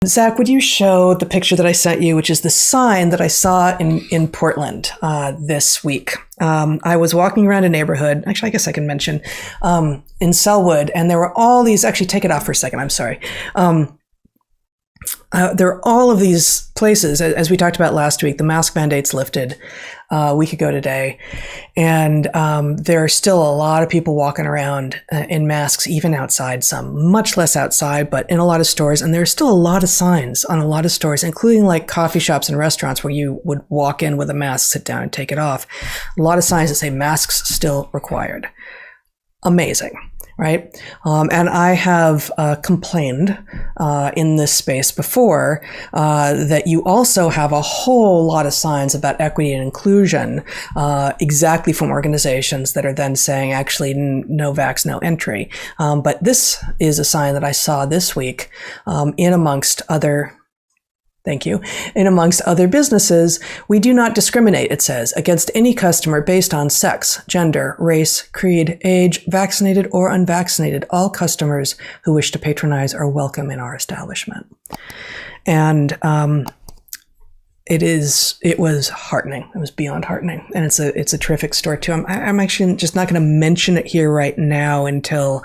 Zach, would you show the picture that I sent you, which is the sign that I saw in Portland this week? I was walking around a neighborhood, actually, I guess I can mention, in Selwood, and there were all these, actually, take it off for a second, I'm sorry. There are all of these places, as we talked about last week, the mask mandates lifted a week ago today. And there are still a lot of people walking around in masks, even outside, some much less outside, but in a lot of stores. And there's still a lot of signs on a lot of stores, including like coffee shops and restaurants where you would walk in with a mask, sit down and take it off. A lot of signs that say masks still required. Amazing. Right. And I have complained in this space before that you also have a whole lot of signs about equity and inclusion, exactly from organizations that are then saying, actually, no vax, no entry. But this is a sign that I saw this week in amongst other. Thank you. In amongst other businesses, we do not discriminate, it says, against any customer based on sex, gender, race, creed, age, vaccinated or unvaccinated. All customers who wish to patronize are welcome in our establishment. And it was heartening. It was beyond heartening. And it's a terrific store too. I'm actually just not going to mention it here right now until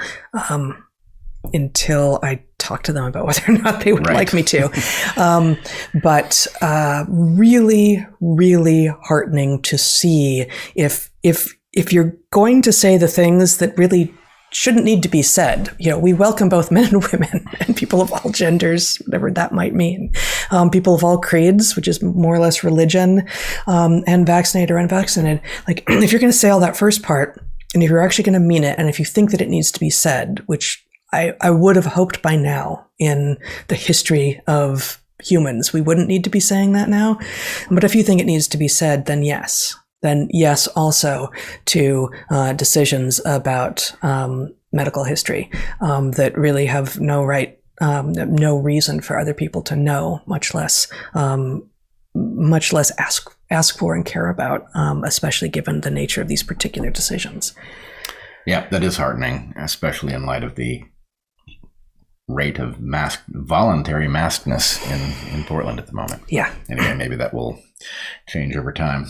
I talk to them about whether or not they would like me to. But really, really heartening to see if you're going to say the things that really shouldn't need to be said. You know, we welcome both men and women and people of all genders, whatever that might mean. People of all creeds, which is more or less religion, and vaccinated or unvaccinated. Like, if you're going to say all that first part, and if you're actually going to mean it, and if you think that it needs to be said, which I would have hoped by now in the history of humans, we wouldn't need to be saying that now. But if you think it needs to be said, then yes. Then yes, also to decisions about medical history that really have no right, no reason for other people to know, much less ask for and care about, especially given the nature of these particular decisions. Yeah, that is heartening, especially in light of the rate of voluntary maskedness in Portland at the moment. Yeah. Anyway, maybe that will change over time.